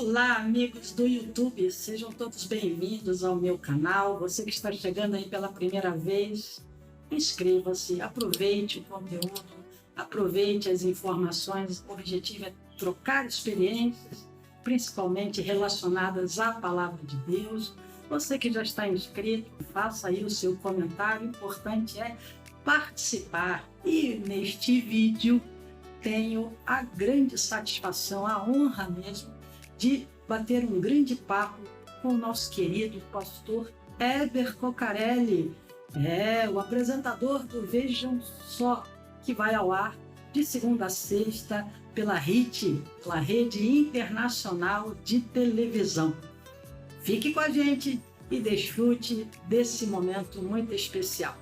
Olá, amigos do YouTube, sejam todos bem-vindos ao meu canal. Você que está chegando aí pela primeira vez, inscreva-se, aproveite o conteúdo, aproveite as informações. O objetivo é trocar experiências, principalmente relacionadas à Palavra de Deus. Você que já está inscrito, faça aí o seu comentário. O importante é participar. E neste vídeo tenho a grande satisfação, a honra mesmo, de bater um grande papo com o nosso querido pastor Heber Cocarelli, o apresentador do Vejam Só, que vai ao ar de segunda a sexta pela RIT, pela Rede Internacional de Televisão. Fique com a gente e desfrute desse momento muito especial.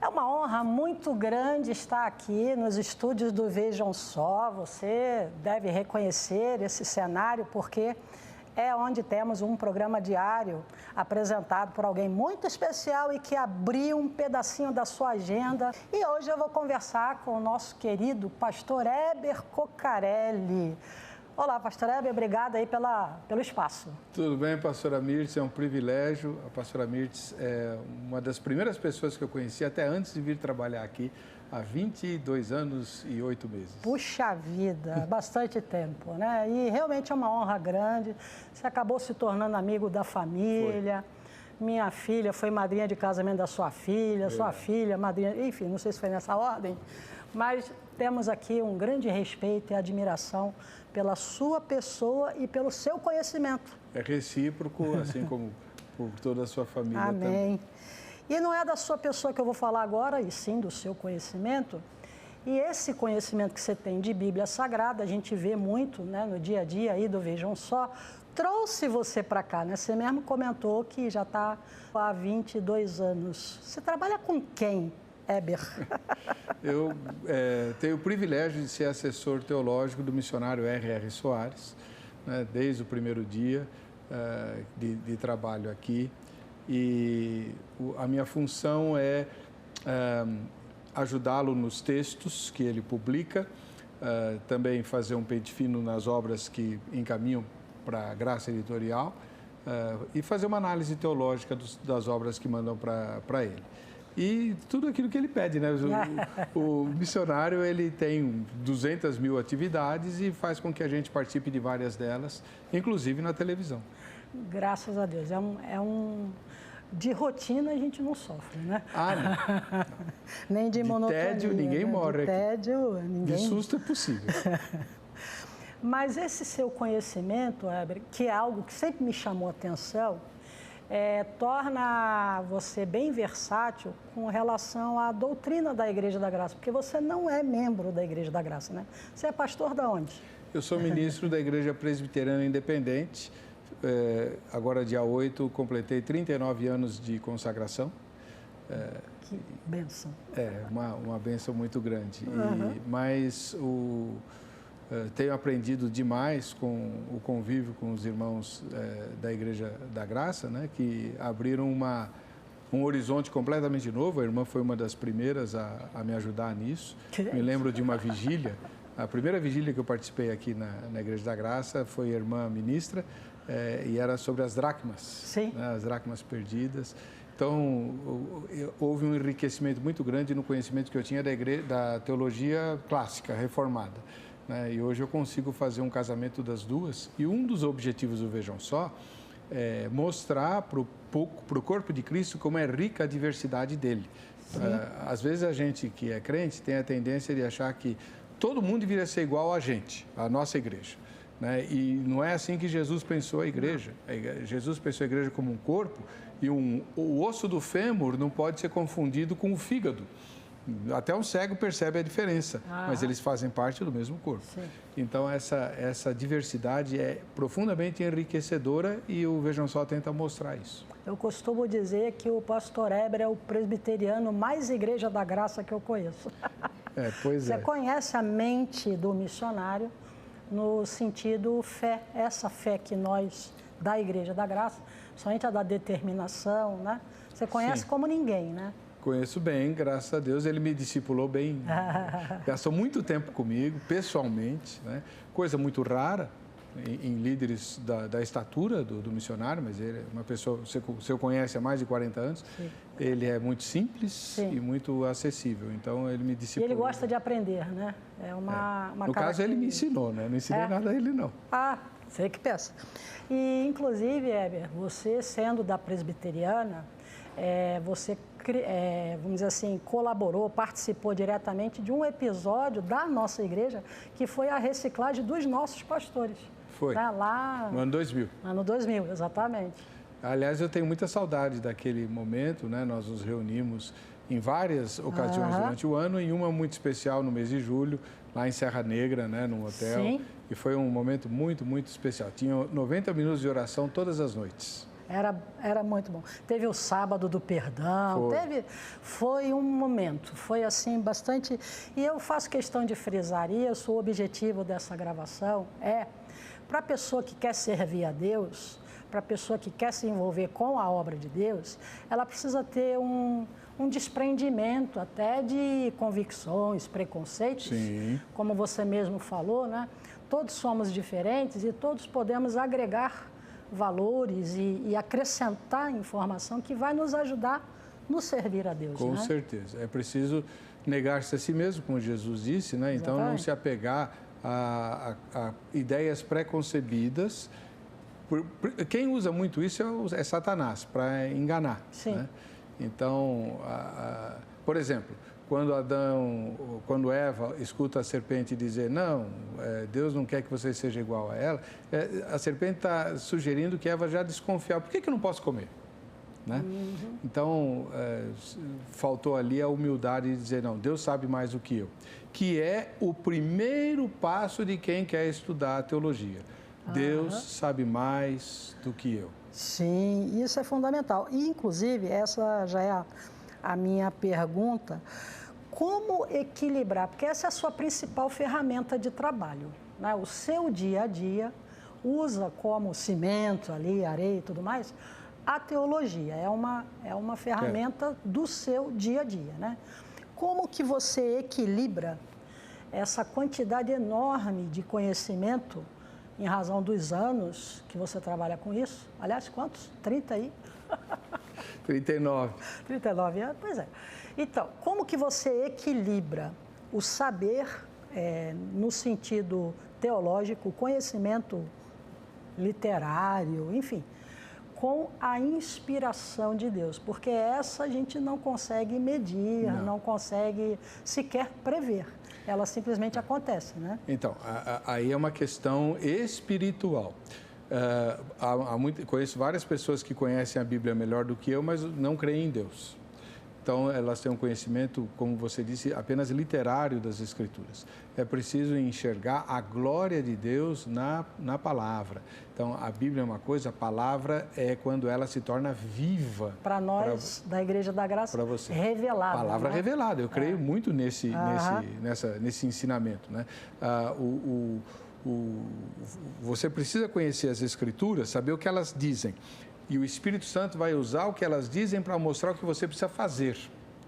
É uma honra muito grande estar aqui nos estúdios do Vejam Só. Você deve reconhecer esse cenário porque é onde temos um programa diário apresentado por alguém muito especial e que abriu um pedacinho da sua agenda. E hoje eu vou conversar com o nosso querido pastor Heber Cocarelli. Olá, pastor Heber, obrigada aí pelo espaço. Tudo bem, pastora Mirtz, é um privilégio. A pastora Mirtz é uma das primeiras pessoas que eu conheci até antes de vir trabalhar aqui, há 22 anos e 8 meses. Puxa vida, bastante tempo, né? E realmente é uma honra grande. Você acabou se tornando amigo da família. Foi. Minha filha foi madrinha de casamento da sua filha, sua filha, madrinha... Enfim, não sei se foi nessa ordem, mas temos aqui um grande respeito e admiração pela sua pessoa e pelo seu conhecimento. É recíproco, assim como por toda a sua família. Amém. Também. E não é da sua pessoa que eu vou falar agora, e sim do seu conhecimento. E esse conhecimento que você tem de Bíblia Sagrada, a gente vê muito, né, no dia a dia aí do Vejam Só, trouxe você para cá, né? Você mesmo comentou que já está há 22 anos. Você trabalha com quem, Heber? Eu tenho o privilégio de ser assessor teológico do missionário R.R. Soares, né, desde o primeiro dia de trabalho aqui. E a minha função é ajudá-lo nos textos que ele publica, também fazer um pente fino nas obras que encaminham para a graça editorial e fazer uma análise teológica das obras que mandam para ele. E tudo aquilo que ele pede, né? O missionário, ele tem 200 mil atividades e faz com que a gente participe de várias delas, inclusive na televisão. Graças a Deus. De rotina a gente não sofre, né? Não. Nem de monotonia. De tédio ninguém morre. De tédio ninguém... De susto é possível. Mas esse seu conhecimento, Heber, que é algo que sempre me chamou a atenção, torna você bem versátil com relação à doutrina da Igreja da Graça, porque você não é membro da Igreja da Graça, né? Você é pastor de onde? Eu sou ministro da Igreja Presbiteriana Independente. Agora, dia 8, completei 39 anos de consagração. Que bênção. Uma bênção muito grande. Uhum. Mas tenho aprendido demais com o convívio com os irmãos da Igreja da Graça, né, que abriram um horizonte completamente novo. A irmã foi uma das primeiras a me ajudar nisso. Me lembro de uma vigília. A primeira vigília que eu participei aqui na Igreja da Graça foi a irmã ministra e era sobre as dracmas, né, as dracmas perdidas. Então, houve um enriquecimento muito grande no conhecimento que eu tinha da teologia clássica, reformada. E hoje eu consigo fazer um casamento das duas. E um dos objetivos do Vejam Só é mostrar para o corpo de Cristo como é rica a diversidade dele. Às vezes a gente que é crente tem a tendência de achar que todo mundo deveria ser igual a gente, a nossa igreja. E não é assim que Jesus pensou a igreja. Jesus pensou a igreja como um corpo e o osso do fêmur não pode ser confundido com o fígado. Até um cego percebe a diferença, mas eles fazem parte do mesmo corpo. Sim. Então, essa diversidade é profundamente enriquecedora e o Vejam Só tenta mostrar isso. Eu costumo dizer que o pastor Heber é o presbiteriano mais Igreja da Graça que eu conheço. Você conhece a mente do missionário no sentido fé, essa fé que nós, da Igreja da Graça, somente a da determinação, né? Você conhece como ninguém, né? Conheço bem, graças a Deus. Ele me discipulou bem. Gastou muito tempo comigo, pessoalmente, né? Coisa muito rara, em líderes da estatura do missionário, mas ele é uma pessoa, você o conhece há mais de 40 anos, sim. Ele é muito simples, sim. E muito acessível, então ele me discipulou. E ele gosta de aprender, né? É uma No caso, ele me ensinou, né? Não ensinei nada a ele, não. Ah, sei que pensa. E, inclusive, Heber, você sendo da presbiteriana, você, vamos dizer assim, colaborou, participou diretamente de um episódio da nossa igreja, que foi a reciclagem dos nossos pastores. Foi, tá? Lá, no ano 2000. Ano 2000, exatamente. Aliás, eu tenho muita saudade daquele momento, né? Nós nos reunimos em várias ocasiões durante o ano, e uma muito especial no mês de julho, lá em Serra Negra, né? Num hotel. Sim. E foi um momento muito, muito especial. Tinha 90 minutos de oração todas as noites. Era muito bom. Teve o sábado do perdão, foi um momento, foi assim bastante... E eu faço questão de frisar isso, o objetivo dessa gravação para a pessoa que quer servir a Deus, para a pessoa que quer se envolver com a obra de Deus, ela precisa ter um desprendimento até de convicções, preconceitos, sim. Como você mesmo falou, né? Todos somos diferentes e todos podemos agregar valores e acrescentar informação que vai nos ajudar no servir a Deus. Com certeza. É preciso negar-se a si mesmo, como Jesus disse, né? Então, não se apegar a ideias preconcebidas. Quem usa muito isso é Satanás, para enganar. Sim. Né? Então, por exemplo, quando Eva escuta a serpente dizer, não, Deus não quer que você seja igual a ela, a serpente está sugerindo que Eva já desconfiava, por que eu não posso comer? Né? Uhum. Então, faltou ali a humildade de dizer, não, Deus sabe mais do que eu, que é o primeiro passo de quem quer estudar a teologia. Deus sabe mais do que eu. Sim, isso é fundamental. E, inclusive, essa já é a minha pergunta. Como equilibrar? Porque essa é a sua principal ferramenta de trabalho, né? O seu dia a dia usa como cimento ali, areia e tudo mais, a teologia. É uma ferramenta do seu dia a dia, né? Como que você equilibra essa quantidade enorme de conhecimento em razão dos anos que você trabalha com isso? Aliás, quantos? 30 aí? 39. 39 anos? Pois é. Então, como que você equilibra o saber, no sentido teológico, o conhecimento literário, enfim, com a inspiração de Deus? Porque essa a gente não consegue medir, não consegue sequer prever. Ela simplesmente acontece, né? Então, aí é uma questão espiritual. Conheço várias pessoas que conhecem a Bíblia melhor do que eu, mas não creem em Deus. Então, elas têm um conhecimento, como você disse, apenas literário das Escrituras. É preciso enxergar a glória de Deus na palavra. Então, a Bíblia é uma coisa, a palavra é quando ela se torna viva. Para nós, da Igreja da Graça, para você. Revelada. Palavra, né? Revelada. Eu creio muito nesse ensinamento, né? Você precisa conhecer as Escrituras, saber o que elas dizem. E o Espírito Santo vai usar o que elas dizem para mostrar o que você precisa fazer.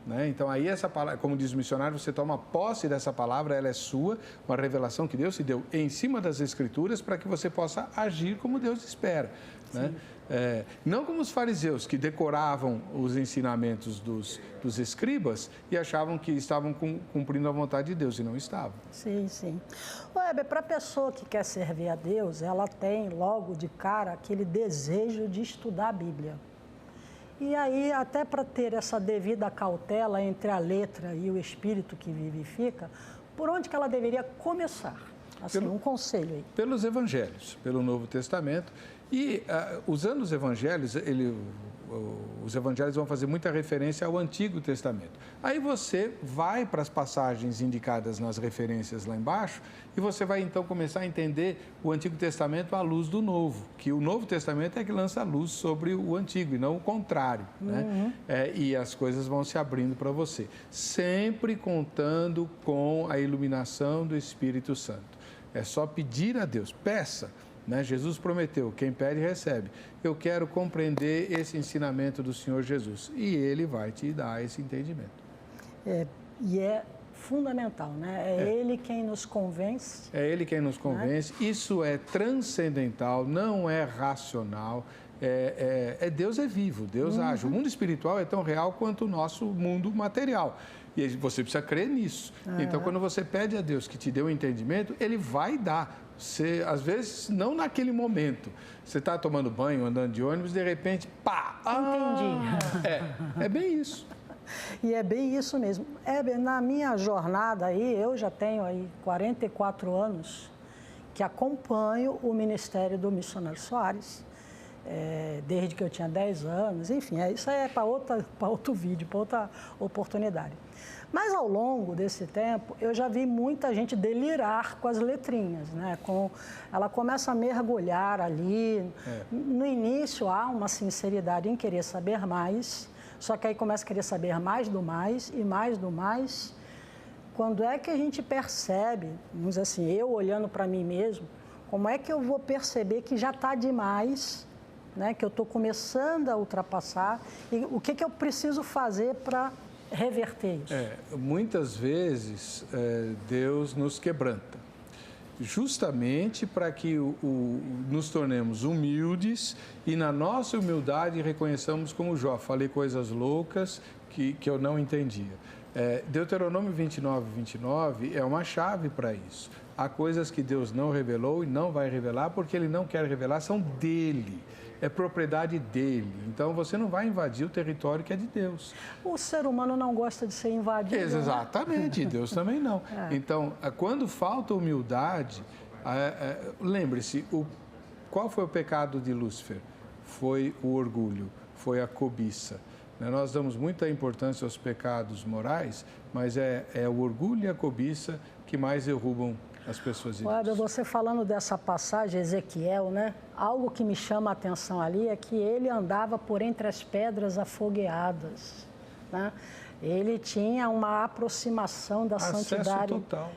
Né? Então, aí essa palavra, como diz o missionário, você toma posse dessa palavra, ela é sua, uma revelação que Deus te deu em cima das Escrituras para que você possa agir como Deus espera. Né? Não como os fariseus, que decoravam os ensinamentos dos escribas e achavam que estavam cumprindo a vontade de Deus, e não estavam. Sim, sim. Weber, para a pessoa que quer servir a Deus, ela tem logo de cara aquele desejo de estudar a Bíblia. E aí, até para ter essa devida cautela entre a letra e o espírito que vivifica, por onde que ela deveria começar? Assim, um conselho aí. Pelos evangelhos, pelo Novo Testamento. E, usando os evangelhos, os evangelhos vão fazer muita referência ao Antigo Testamento. Aí você vai para as passagens indicadas nas referências lá embaixo e você vai, então, começar a entender o Antigo Testamento à luz do Novo, que o Novo Testamento é que lança a luz sobre o Antigo e não o contrário. Né? E as coisas vão se abrindo para você, sempre contando com a iluminação do Espírito Santo. É só pedir a Deus, peça. Né? Jesus prometeu, quem pede recebe. Eu quero compreender esse ensinamento do Senhor Jesus e Ele vai te dar esse entendimento. E é fundamental, né? É Ele quem nos convence. É Ele quem nos convence. Né? Isso é transcendental, não é racional. Deus é vivo, Deus age. O mundo espiritual é tão real quanto o nosso mundo material. E você precisa crer nisso. Então, quando você pede a Deus que te dê um entendimento, Ele vai dar. Você, às vezes, não naquele momento. Você está tomando banho, andando de ônibus, de repente, pá! Entendi. É bem isso. E é bem isso mesmo. Na minha jornada aí, eu já tenho aí 44 anos que acompanho o Ministério do Missionário Soares. Desde que eu tinha 10 anos, enfim, isso aí é para outro vídeo, para outra oportunidade. Mas ao longo desse tempo, eu já vi muita gente delirar com as letrinhas, né? Ela começa a mergulhar ali. No início há uma sinceridade em querer saber mais, só que aí começa a querer saber mais do mais e mais do mais. Quando é que a gente percebe, vamos dizer assim, eu olhando para mim mesmo, como é que eu vou perceber que já está demais, né, que eu estou começando a ultrapassar, e o que eu preciso fazer para reverter isso? Muitas vezes Deus nos quebranta, justamente para que nos tornemos humildes e na nossa humildade reconheçamos como Jó, falei coisas loucas que eu não entendia. Deuteronômio 29 é uma chave para isso. Há coisas que Deus não revelou e não vai revelar porque Ele não quer revelar, são dele. É propriedade dele. Então, você não vai invadir o território que é de Deus. O ser humano não gosta de ser invadido. Exatamente, né? Deus também não. Então, quando falta humildade, lembre-se, qual foi o pecado de Lúcifer? Foi o orgulho, foi a cobiça. Nós damos muita importância aos pecados morais, mas é o orgulho e a cobiça que mais derrubam as pessoas. Olha, você falando dessa passagem, Ezequiel, né? Algo que me chama a atenção ali é que ele andava por entre as pedras afogueadas, né? Ele tinha uma aproximação da santidade. Total.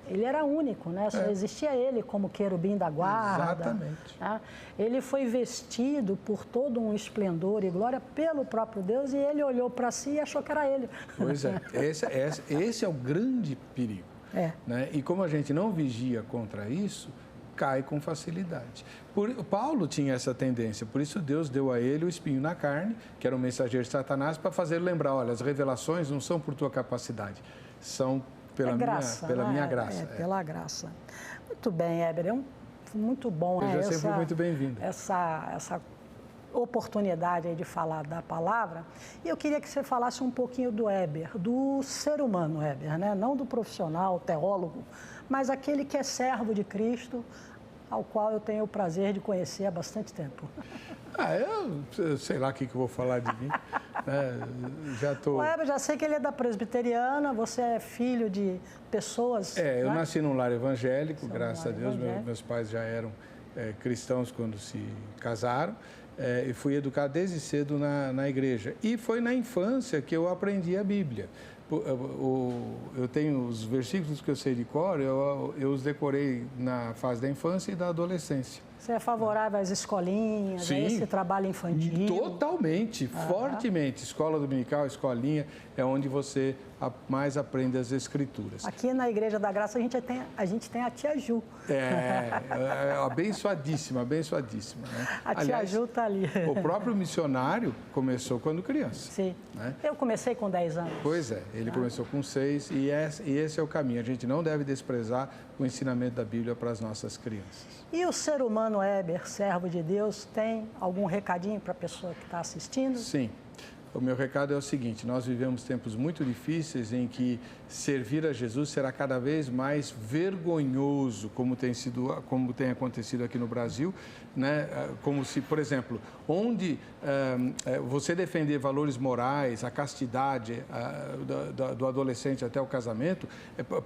Ele era único, né? Só existia ele como querubim da guarda. Exatamente. Né? Ele foi vestido por todo um esplendor e glória pelo próprio Deus e ele olhou para si e achou que era ele. Pois é, esse é o grande perigo. Né? E como a gente não vigia contra isso, cai com facilidade. Paulo tinha essa tendência, por isso Deus deu a ele o espinho na carne, que era o mensageiro de Satanás, para fazer lembrar, olha, as revelações não são por tua capacidade, são pela minha graça. Pela graça. Muito bem, Heber, muito bom. Eu já sempre muito bem-vindo. Essa oportunidade aí de falar da palavra. E eu queria que você falasse um pouquinho do Heber, do ser humano Heber, né? Não do profissional, teólogo, mas aquele que é servo de Cristo, ao qual eu tenho o prazer de conhecer há bastante tempo. Eu sei lá o que eu vou falar de mim. O Heber, já sei que ele é da presbiteriana, você é filho de pessoas... eu nasci num lar evangélico, graças a Deus. Meus pais já eram cristãos quando se casaram. E fui educado desde cedo na igreja. E foi na infância que eu aprendi a Bíblia. Eu tenho os versículos que eu sei de cor, eu os decorei na fase da infância e da adolescência. Você é favorável às escolinhas, a esse trabalho infantil? Totalmente, fortemente. Escola dominical, escolinha, é onde você mais aprende as escrituras. Aqui na Igreja da Graça a gente tem a tia Ju. Abençoadíssima. Né? A tia Ju está ali. O próprio missionário começou quando criança. Sim. Né? Eu comecei com 10 anos. Pois é, ele começou com 6 e esse é o caminho. A gente não deve desprezar o ensinamento da Bíblia para as nossas crianças. E o ser humano Heber, servo de Deus, tem algum recadinho para a pessoa que está assistindo? Sim. O meu recado é o seguinte: nós vivemos tempos muito difíceis em que servir a Jesus será cada vez mais vergonhoso, como tem acontecido aqui no Brasil, né? Como se, por exemplo, onde você defender valores morais, a castidade do adolescente até o casamento,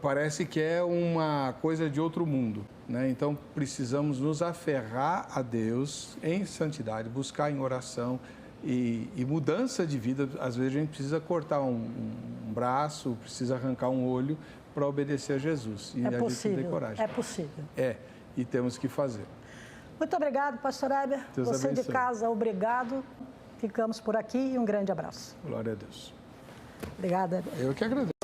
parece que é uma coisa de outro mundo, né? Então, precisamos nos aferrar a Deus em santidade, buscar em oração, e mudança de vida. Às vezes a gente precisa cortar um braço, precisa arrancar um olho para obedecer a Jesus. E é a possível, gente tem coragem. É possível. E temos que fazer. Muito obrigado, pastor Heber. Deus Você abençoe. de casa, obrigado. Ficamos por aqui e um grande abraço. Glória a Deus. Obrigada, Heber. Eu que agradeço.